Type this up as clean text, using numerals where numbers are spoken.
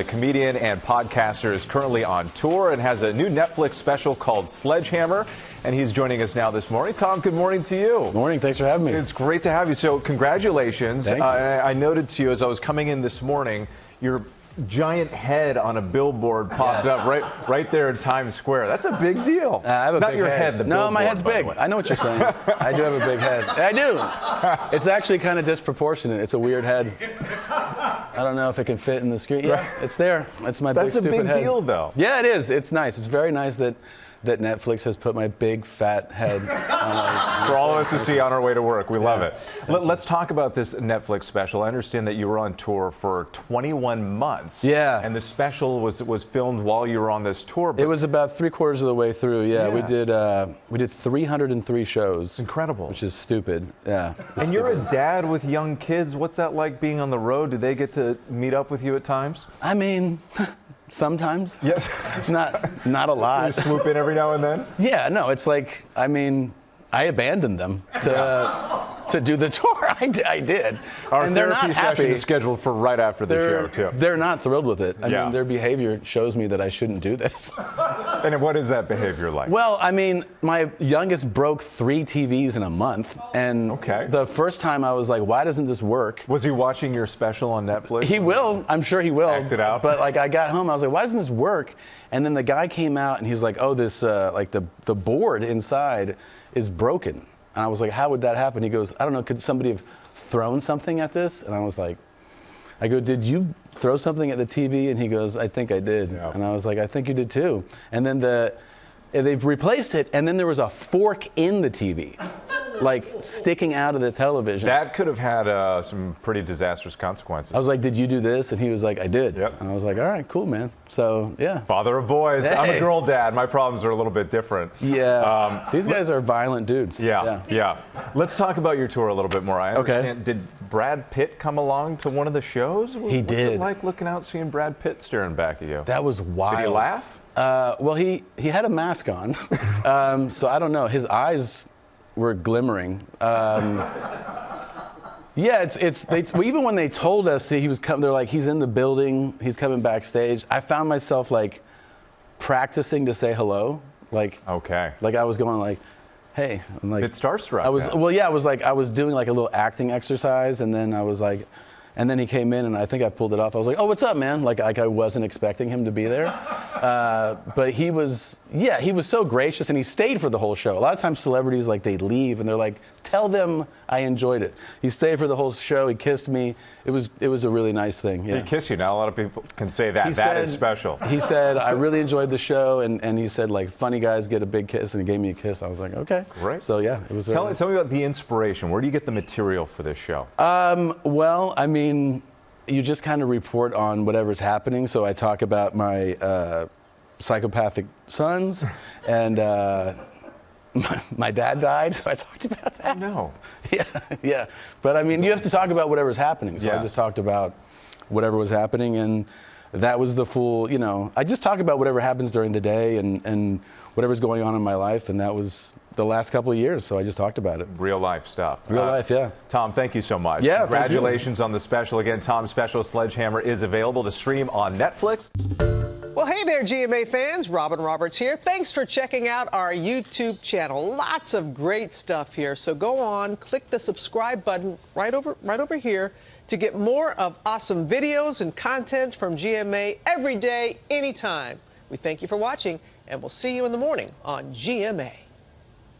The comedian and podcaster is currently on tour and has a new Netflix special called Sledgehammer, and he's joining us now this morning. Tom, good morning to you. Good morning. Thanks for having me. It's great to have you. So congratulations. Thank you. I noted to you as I was coming in this morning, your giant head on a billboard popped up right there in Times Square. That's a big deal. I have a Not big your head. the No, billboard, my head's by the big. way. I know what you're saying. I do have a big head. I do. It's actually kind of disproportionate. It's a weird head. I don't know if it can fit in the screen. Yeah, it's there. It's my big stupid head. That's a big deal, though. Yeah, it is. It's nice. It's very nice that Netflix has put my big fat head on for all of us to see on our way to work. We love it. Yeah. Let's talk about this Netflix special. I understand that you were on tour for 21 months. Yeah. And the special was filmed while you were on this tour. It was about 3/4 of the way through. Yeah, we did 303 shows. Incredible. Which is stupid. Yeah. And you're a dad with young kids. What's that like being on the road? Do they get to meet up with you at times? I mean, sometimes. Yes. It's not a lot. You swoop in every now and then? Yeah, no, it's like, I mean, I abandoned them to do the tour. I did. Our and they're therapy not session happy. is scheduled for right after the show, too. They're not thrilled with it. I mean, their behavior shows me that I shouldn't do this. And what is that behavior like? Well, I mean, my youngest broke 3 TVs in a month. And the first time I was like, why doesn't this work? Was he watching your special on Netflix? He will. I'm sure he will. Act it out. But like, I got home, I was like, why doesn't this work? And then the guy came out and he's like, oh, this, like the board inside is broken. And I was like, how would that happen? He goes, I don't know, could somebody have thrown something at this? And I was like, I go, did you throw something at the TV? And he goes, I think I did. Yeah. And I was like, I think you did too. And then they've replaced it, and then there was a fork in the TV, like sticking out of the television. That could have had some pretty disastrous consequences. I was like, did you do this? And he was like, I did. Yep. And I was like, all right, cool, man. So, yeah. Father of boys. Hey. I'm a girl dad. My problems are a little bit different. Yeah. These guys are violent dudes. Yeah. Let's talk about your tour a little bit more. I understand. Did Brad Pitt come along to one of the shows? He did. What's it like looking out, seeing Brad Pitt staring back at you? That was wild. Did he laugh? Well, he had a mask on, so I don't know. His eyes were glimmering. Yeah, even when they told us that he was coming, they're like, he's in the building, he's coming backstage. I found myself like practicing to say hello, like I was going like, hey, I'm like, it starstruck. I was doing like a little acting exercise, and then I was like. And then he came in, and I think I pulled it off. I was like, oh, what's up, man? Like I wasn't expecting him to be there. But he was so gracious, and he stayed for the whole show. A lot of times celebrities, like, they leave, and they're like, tell them I enjoyed it. He stayed for the whole show. He kissed me. It was a really nice thing. Yeah. He kissed you. Not a lot of people can say that. That is special. He said, I really enjoyed the show, and he said, like, funny guys get a big kiss, and he gave me a kiss. I was like, okay. Great. So, yeah, it was Tell me about the inspiration. Where do you get the material for this show? Well, I mean, you just kind of report on whatever's happening. So I talk about my psychopathic sons, and my dad died, so I talked about that. No. Yeah. But I mean, you have to talk about whatever's happening. So I just talked about whatever was happening, and that was the full, I just talk about whatever happens during the day and whatever's going on in my life, and that was the last couple of years, so I just talked about it. Real life stuff. Real life, yeah. Tom, thank you so much. Yeah, congratulations on the special. Again, Tom's special, Sledgehammer, is available to stream on Netflix. Well, hey there, GMA fans. Robin Roberts here. Thanks for checking out our YouTube channel. Lots of great stuff here. So go on, click the subscribe button right over here to get more of awesome videos and content from GMA every day, anytime. We thank you for watching, and we'll see you in the morning on GMA.